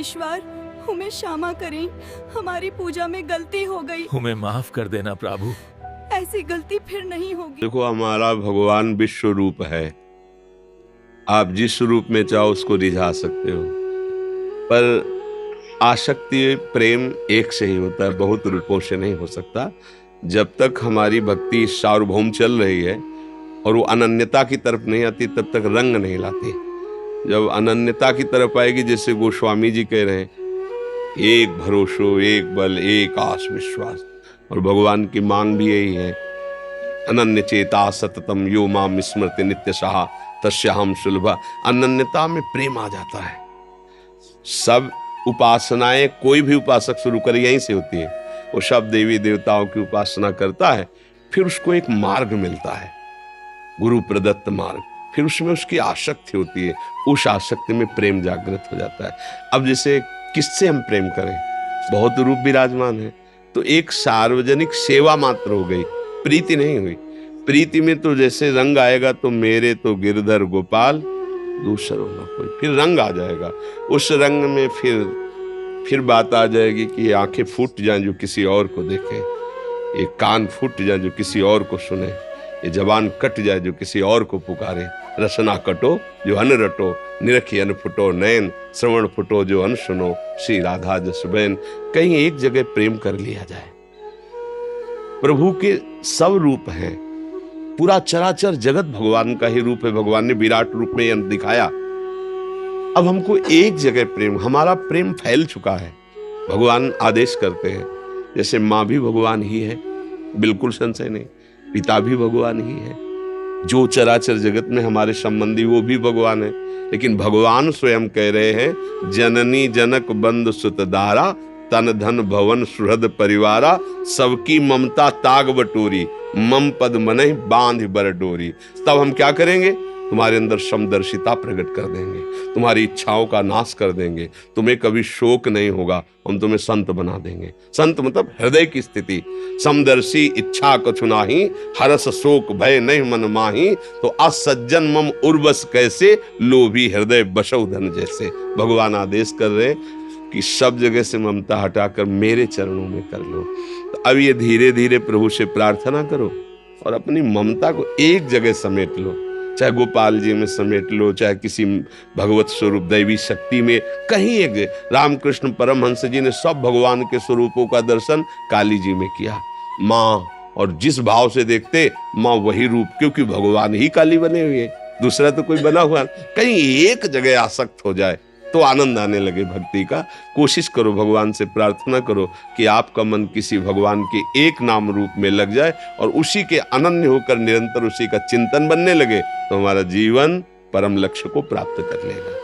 ईश्वर, हमें क्षमा करें, हमारी पूजा में गलती हो गई। हमें माफ कर देना प्रभु। ऐसी गलती फिर नहीं होगी। देखो, हमारा भगवान विश्व रूप है। आप जिस रूप में चाहो उसको रिझा सकते हो, पर आसक्ति प्रेम एक से ही होता है, बहुत रूपों से नहीं हो सकता। जब तक हमारी भक्ति सार्वभौम चल रही है और वो अनन्यता की तरफ नहीं आती, तब तक रंग नहीं लाती। जब अनन्यता की तरफ आएगी, जैसे गोस्वामी जी कह रहे हैं, एक भरोसो, एक बल, एक आस विश्वास, और भगवान की मांग भी यही है, अनन्य चेता सततम यो माम स्मृति नित्य सहा तस्याहम सुलभा। अनन्यता में प्रेम आ जाता है। सब उपासनाएं कोई भी उपासक शुरू करे यहीं से होती है। वो सब देवी देवताओं की उपासना करता है, फिर उसको एक मार्ग मिलता है, गुरु प्रदत्त मार्ग, फिर उसमें उसकी आसक्ति होती है, उस आसक्ति में प्रेम जागृत हो जाता है। अब जैसे किससे हम प्रेम करें, बहुत रूप विराजमान है, तो एक सार्वजनिक सेवा मात्र हो गई, प्रीति नहीं हुई। प्रीति में तो जैसे रंग आएगा, तो मेरे तो गिरधर गोपाल दूसरों न कोई, फिर रंग आ जाएगा। उस रंग में फिर बात आ जाएगी कि ये आंखें फूट जाएं जो किसी और को देखे, ये कान फूट जाएं जो किसी और को सुने, ये जबान कट जाए जो किसी और को पुकारे। रसना कटो जो अन रटो, निरखी अन फुटो नैन, श्रवण फुटो जो अन सुनो, श्री राधा जस बैन। कहीं एक जगह प्रेम कर लिया जाए। प्रभु के सब रूप हैं, पूरा चराचर जगत भगवान का ही रूप है। भगवान ने विराट रूप में यह दिखाया। अब हमको एक जगह प्रेम, हमारा प्रेम फैल चुका है। भगवान आदेश करते हैं, जैसे माँ भी भगवान ही है, बिल्कुल संशय नहीं, पिता भी भगवान ही है, जो चराचर जगत में हमारे संबंधी वो भी भगवान है। लेकिन भगवान स्वयं कह रहे हैं, जननी जनक बंद सुत दारा, तन धन भवन सुहृद परिवारा, सबकी ममता ताग बटोरी, मम पद मनहि बांध बर डोरी। तब हम क्या करेंगे, तुम्हारे अंदर समदर्शिता प्रकट कर देंगे, तुम्हारी इच्छाओं का नाश कर देंगे, तुम्हें कभी शोक नहीं होगा, हम तुम्हें संत बना देंगे। संत मतलब हृदय की स्थिति। समदर्शी इच्छा कछु नाही, हरस शोक भय नहीं मन माही, तो असज्जन मम उर्वस कैसे, लोभी हृदय बसौ धन जैसे। भगवान आदेश कर रहे कि सब जगह से ममता हटाकर मेरे चरणों में कर लो। तो अब ये धीरे धीरे प्रभु से प्रार्थना करो और अपनी ममता को एक जगह समेट लो, चाहे गोपाल जी में समेट लो, चाहे किसी भगवत स्वरूप दैवी शक्ति में, कहीं एक। रामकृष्ण परमहंस जी ने सब भगवान के स्वरूपों का दर्शन काली जी में किया। माँ, और जिस भाव से देखते माँ वही रूप, क्योंकि भगवान ही काली बने हुए, दूसरा तो कोई बना हुआ। कहीं एक जगह आसक्त हो जाए तो आनंद आने लगे भक्ति का। कोशिश करो, भगवान से प्रार्थना करो कि आपका मन किसी भगवान के एक नाम रूप में लग जाए और उसी के अनन्य होकर निरंतर उसी का चिंतन बनने लगे, तो हमारा जीवन परम लक्ष्य को प्राप्त कर लेगा।